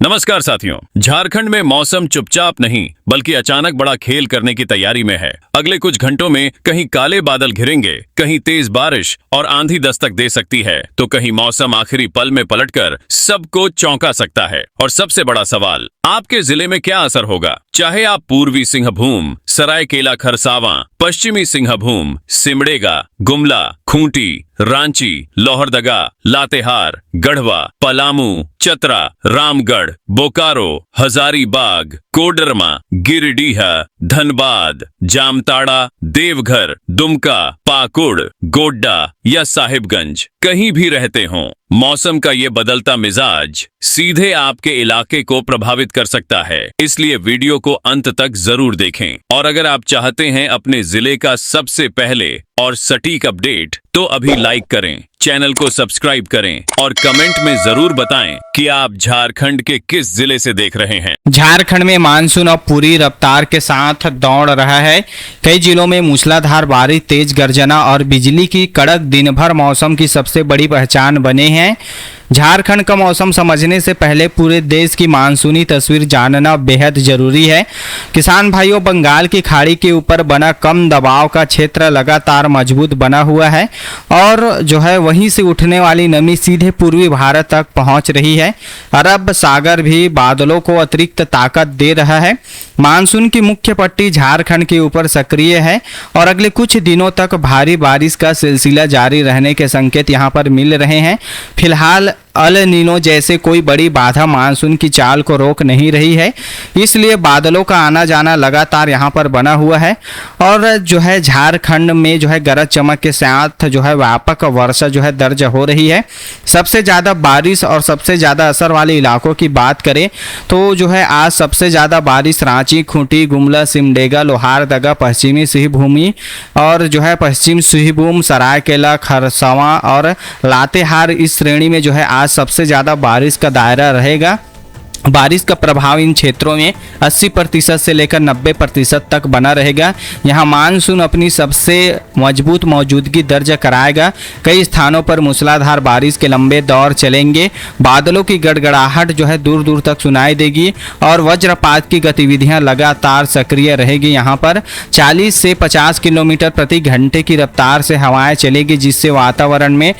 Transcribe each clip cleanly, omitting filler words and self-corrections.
नमस्कार साथियों, झारखंड में मौसम चुपचाप नहीं बल्कि अचानक बड़ा खेल करने की तैयारी में है। अगले कुछ घंटों में कहीं काले बादल घिरेंगे, कहीं तेज बारिश और आंधी दस्तक दे सकती है, तो कहीं मौसम आखिरी पल में पलटकर सबको चौंका सकता है। और सबसे बड़ा सवाल, आपके जिले में क्या असर होगा? चाहे आप पूर्वी सिंहभूम, सरायकेला खरसावां, पश्चिमी सिंहभूम, सिमडेगा, गुमला, खूंटी, रांची, लोहरदगा, लातेहार, गढ़वा, पलामू, चतरा, रामगढ़, बोकारो, हजारीबाग, कोडरमा, गिरिडीह, धनबाद, जामताड़ा, देवघर, दुमका, पाकुड़, गोड्डा या साहिबगंज, कहीं भी रहते हों, मौसम का ये बदलता मिजाज सीधे आपके इलाके को प्रभावित कर सकता है। इसलिए वीडियो को अंत तक जरूर देखें। और अगर आप चाहते हैं अपने जिले का सबसे पहले और सटीक अपडेट, तो अभी लाइक करें, चैनल को सब्सक्राइब करें और कमेंट में जरूर बताएं कि आप झारखंड के किस जिले से देख रहे हैं। झारखंड में मानसून अब पूरी रफ्तार के साथ दौड़ रहा है। कई जिलों में मूसलाधार बारिश, तेज गर्जना और बिजली की कड़क दिन भर मौसम की सबसे बड़ी पहचान बने हैं। झारखंड का मौसम समझने से पहले पूरे देश की मानसूनी तस्वीर जानना बेहद जरूरी है। किसान भाइयों, बंगाल की खाड़ी के ऊपर बना कम दबाव का क्षेत्र लगातार मजबूत बना हुआ है और जो है वहीं से उठने वाली नमी सीधे पूर्वी भारत तक पहुंच रही है। अरब सागर भी बादलों को अतिरिक्त ताकत दे रहा है। मानसून की मुख्य पट्टी झारखंड के ऊपर सक्रिय है और अगले कुछ दिनों तक भारी बारिश का सिलसिला जारी रहने के संकेत यहां पर मिल रहे हैं। फिलहाल अल नीनो जैसे कोई बड़ी बाधा मानसून की चाल को रोक नहीं रही है, इसलिए बादलों का आना जाना लगातार यहां पर बना हुआ है। और जो है झारखंड में जो है गरज चमक के साथ जो है व्यापक वर्षा जो है दर्ज हो रही है। सबसे ज़्यादा बारिश और सबसे ज़्यादा असर वाले इलाकों की बात करें तो जो है आज सबसे ज़्यादा बारिश रांची, खूंटी, गुमला, सिमडेगा, लोहारदगा, पश्चिमी सिंहभूमी और जो है पश्चिम सिंहभूम, सरायकेला, खरसावां और लातेहार इस श्रेणी में जो है आज सबसे ज़्यादा बारिश का दायरा रहेगा। बारिश का प्रभाव इन क्षेत्रों में 80% से लेकर 90% तक बना रहेगा। यहाँ मानसून अपनी सबसे मजबूत मौजूदगी दर्ज कराएगा। कई स्थानों पर मूसलाधार बारिश के लंबे दौर चलेंगे। बादलों की गड़गड़ाहट जो है दूर दूर तक सुनाई देगी और वज्रपात की गतिविधियां लगातार सक्रिय रहेगी। यहाँ पर 40 से 50 किलोमीटर प्रति घंटे की रफ्तार से हवाएं चलेगी, जिससे वातावरण में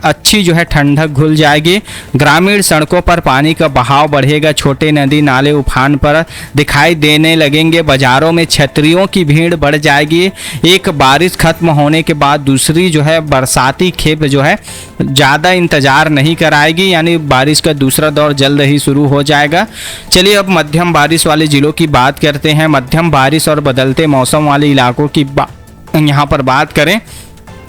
अच्छी जो है ठंडक घुल जाएगी। ग्रामीण सड़कों पर पानी का बहाव बढ़ेगा। छोटे नदी नाले उफान पर दिखाई देने लगेंगे। बाजारों में छतरियों की भीड़ बढ़ जाएगी। एक बारिश खत्म होने के बाद दूसरी जो है बरसाती खेप जो है ज़्यादा इंतजार नहीं कराएगी, यानी बारिश का दूसरा दौर जल्द ही शुरू हो जाएगा। चलिए अब मध्यम बारिश वाले जिलों की बात करते हैं। मध्यम बारिश और बदलते मौसम वाले इलाकों की यहाँ पर बात करें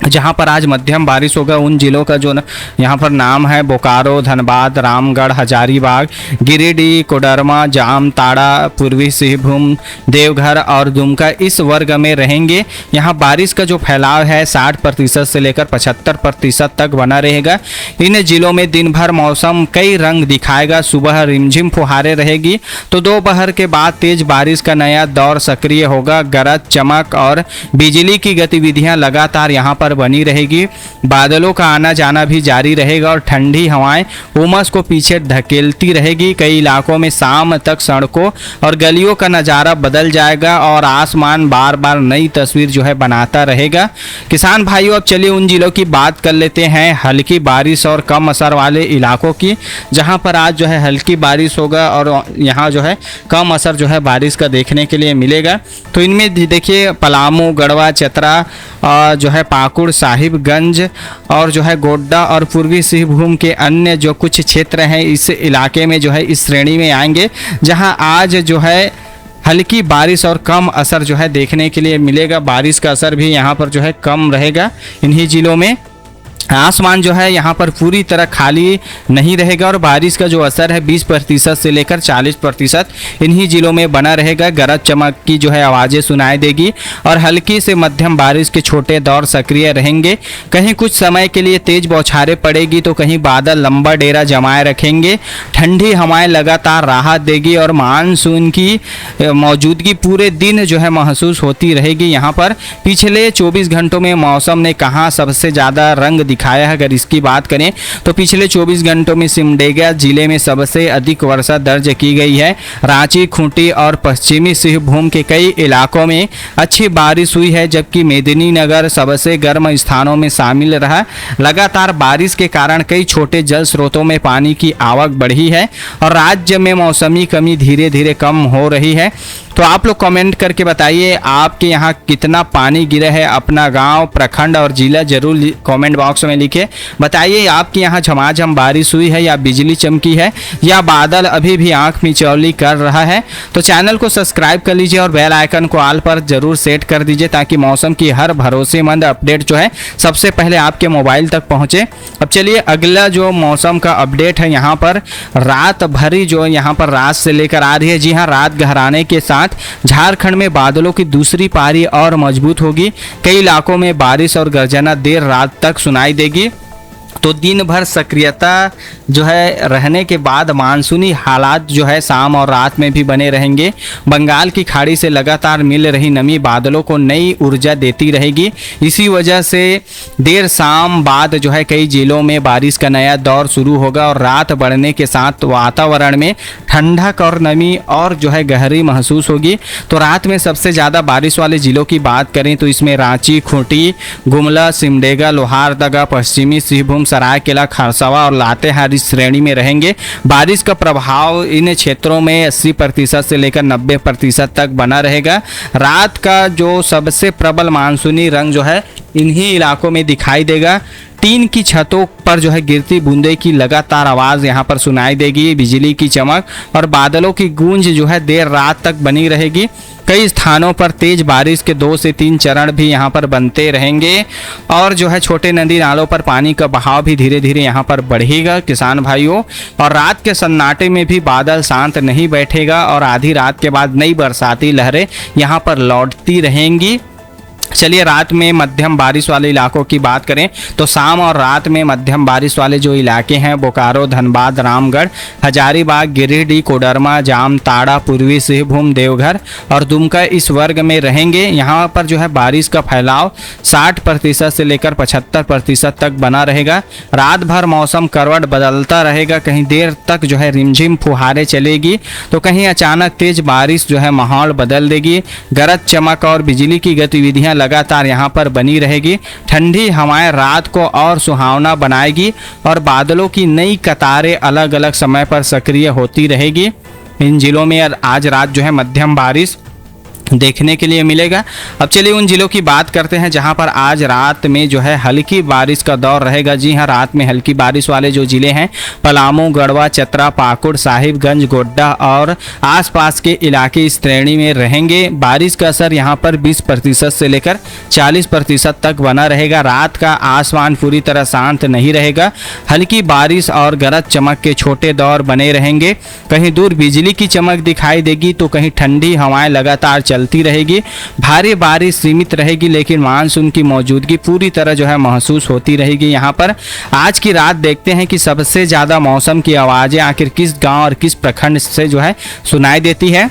जहाँ पर आज मध्यम बारिश होगा, उन जिलों का जो यहाँ पर नाम है बोकारो, धनबाद, रामगढ़, हजारीबाग, गिरिडीह, कोडरमा, जामताड़ा, पूर्वी सिंहभूम, देवघर और दुमका इस वर्ग में रहेंगे। यहाँ बारिश का जो फैलाव है 60% से लेकर 75% तक बना रहेगा। इन जिलों में दिन भर मौसम कई रंग दिखाएगा। सुबह रिमझिम फुहारें रहेगी तो दोपहर के बाद तेज बारिश का नया दौर सक्रिय होगा। गरज चमक और बिजली की गतिविधियाँ लगातार यहाँ पर बनी रहेगी। बादलों का आना जाना भी जारी रहेगा और ठंडी हवाएं उमस को पीछे धकेलती रहेगी। कई इलाकों में शाम तक सड़कों और गलियों का नज़ारा बदल जाएगा और आसमान बार बार नई तस्वीर जो है बनाता रहेगा। किसान भाइयों, अब चलिए उन जिलों की बात कर लेते हैं हल्की बारिश और कम असर वाले इलाकों की, जहां पर आज जो है हल्की बारिश होगा और यहाँ जो है कम असर जो है बारिश का देखने के लिए मिलेगा। तो इनमें देखिए पलामू, गढ़वा, चतरा जो है पाकुड़, साहिबगंज और जो है गोड्डा और पूर्वी सिंहभूम के अन्य जो कुछ क्षेत्र हैं इस इलाके में जो है इस श्रेणी में आएंगे, जहां आज जो है हल्की बारिश और कम असर जो है देखने के लिए मिलेगा। बारिश का असर भी यहाँ पर जो है कम रहेगा इन्हीं जिलों में। आसमान जो है यहाँ पर पूरी तरह खाली नहीं रहेगा और बारिश का जो असर है 20% से लेकर 40% इन्हीं जिलों में बना रहेगा। गरज चमक की जो है आवाज़ें सुनाई देगी और हल्की से मध्यम बारिश के छोटे दौर सक्रिय रहेंगे। कहीं कुछ समय के लिए तेज बौछारें पड़ेगी तो कहीं बादल लंबा डेरा जमाए रखेंगे। ठंडी हवाएं लगातार राहत देगी और मानसून की मौजूदगी पूरे दिन जो है महसूस होती रहेगी। यहाँ पर पिछले 24 घंटों में मौसम ने कहाँ सबसे ज़्यादा रंग दिखाया है। अगर इसकी बात करें तो पिछले 24 घंटों में सिमडेगा जिले में सबसे अधिक वर्षा दर्ज की गई है। रांची, खूंटी और पश्चिमी सिंहभूम के कई इलाकों में अच्छी बारिश हुई है, जबकि मेदिनीनगर सबसे गर्म स्थानों में शामिल रहा। लगातार बारिश के कारण कई छोटे जल स्रोतों में पानी की आवक बढ़ी है और राज्य में मौसमी कमी धीरे धीरे कम हो रही है। तो आप लोग कमेंट करके बताइए आपके यहाँ कितना पानी गिरा है। अपना गांव, प्रखंड और जिला जरूर कमेंट बॉक्स में लिखे। बताइए आपके यहाँ झमाझम बारिश हुई है या बिजली चमकी है या बादल अभी भी आंख मिचौली कर रहा है। तो चैनल को सब्सक्राइब कर लीजिए और बेल आइकन को ऑल पर जरूर सेट कर दीजिए ताकि मौसम की हर भरोसेमंद अपडेट जो है सबसे पहले आपके मोबाइल तक पहुँचे। अब चलिए अगला जो मौसम का अपडेट है, यहाँ पर रात भरी जो यहाँ पर रात से लेकर आ रही है। जी हाँ, रात गहराने के साथ झारखंड में बादलों की दूसरी पारी और मजबूत होगी। कई इलाकों में बारिश और गर्जना देर रात तक सुनाई देगी। तो दिन भर सक्रियता जो है रहने के बाद मानसूनी हालात जो है शाम और रात में भी बने रहेंगे। बंगाल की खाड़ी से लगातार मिल रही नमी बादलों को नई ऊर्जा देती रहेगी। इसी वजह से देर शाम बाद जो है कई जिलों में बारिश का नया दौर शुरू होगा और रात बढ़ने के साथ वातावरण में ठंडक और नमी और जो है गहरी महसूस होगी। तो रात में सबसे ज़्यादा बारिश वाले जिलों की बात करें तो इसमें रांची, खूंटी, गुमला, सिमडेगा, लोहारदगा, पश्चिमी सिंहभूम, सरायकेला, खरसावा और लातेहार इस श्रेणी में रहेंगे। बारिश का प्रभाव इन क्षेत्रों में 80% से लेकर 90% तक बना रहेगा। रात का जो सबसे प्रबल मानसूनी रंग जो है इन्हीं इलाकों में दिखाई देगा। टीन की छतों पर जो है गिरती बूंदे की लगातार आवाज़ यहाँ पर सुनाई देगी। बिजली की चमक और बादलों की गूंज जो है देर रात तक बनी रहेगी। कई स्थानों पर तेज बारिश के 2 से 3 चरण भी यहाँ पर बनते रहेंगे और जो है छोटे नदी नालों पर पानी का बहाव भी धीरे धीरे यहाँ पर बढ़ेगा किसान भाइयों। और रात के सन्नाटे में भी बादल शांत नहीं बैठेगा और आधी रात के बाद नई बरसाती लहरें यहाँ पर लौटती रहेंगी। चलिए रात में मध्यम बारिश वाले इलाकों की बात करें तो शाम और रात में मध्यम बारिश वाले जो इलाके हैं बोकारो, धनबाद, रामगढ़, हजारीबाग, गिरिडीह, कोडरमा, जामताड़ा, पूर्वी सिंहभूम, देवघर और दुमका इस वर्ग में रहेंगे। यहाँ पर जो है बारिश का फैलाव 60% से लेकर 75% तक बना रहेगा। रात भर मौसम करवट बदलता रहेगा। कहीं देर तक जो है रिमझिम फुहारें चलेगी तो कहीं अचानक तेज बारिश जो है माहौल बदल देगी। गरज चमक और बिजली की गतिविधियाँ लगातार यहाँ पर बनी रहेगी। ठंडी हवाएं रात को और सुहावना बनाएगी और बादलों की नई कतारें अलग अलग समय पर सक्रिय होती रहेगी। इन जिलों में आज रात जो है मध्यम बारिश देखने के लिए मिलेगा। अब चलिए उन जिलों की बात करते हैं जहां पर आज रात में जो है हल्की बारिश का दौर रहेगा। जी हां, रात में हल्की बारिश वाले जो जिले हैं पलामू, गढ़वा, चतरा, पाकुड़, साहिबगंज, गोड्डा और आसपास के इलाके इस श्रेणी में रहेंगे। बारिश का असर यहां पर 20% से लेकर 40% तक बना रहेगा। रात का आसमान पूरी तरह शांत नहीं रहेगा। हल्की बारिश और गरज चमक के छोटे दौर बने रहेंगे। कहीं दूर बिजली की चमक दिखाई देगी तो कहीं ठंडी हवाएं लगातार चलती रहेगी। भारी बारिश सीमित रहेगी लेकिन मानसून की मौजूदगी पूरी तरह जो है महसूस होती रहेगी। यहाँ पर आज की रात देखते हैं कि सबसे ज़्यादा मौसम की आवाज़ें आखिर किस गांव और किस प्रखंड से जो है सुनाई देती है।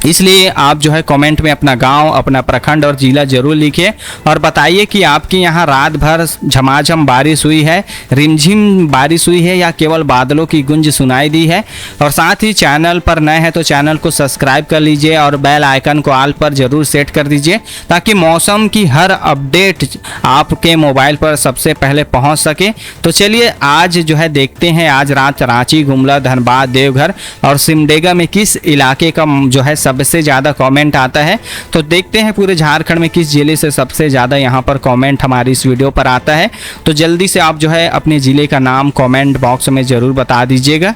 इसलिए आप जो है कमेंट में अपना गांव, अपना प्रखंड और जिला जरूर लिखिए और बताइए कि आपके यहाँ रात भर झमाझम बारिश हुई है, रिमझिम बारिश हुई है या केवल बादलों की गूंज सुनाई दी है। और साथ ही चैनल पर नए हैं तो चैनल को सब्सक्राइब कर लीजिए और बेल आइकन को ऑल पर जरूर सेट कर दीजिए ताकि मौसम की हर अपडेट आपके मोबाइल पर सबसे पहले पहुँच सके। तो चलिए आज जो है देखते हैं आज रात रांची, गुमला, धनबाद, देवघर और सिमडेगा में किस इलाके का जो है सबसे ज़्यादा कमेंट आता है। तो देखते हैं पूरे झारखंड में किस जिले से सबसे ज़्यादा यहाँ पर कमेंट हमारी इस वीडियो पर आता है। तो जल्दी से आप जो है अपने ज़िले का नाम कमेंट बॉक्स में ज़रूर बता दीजिएगा।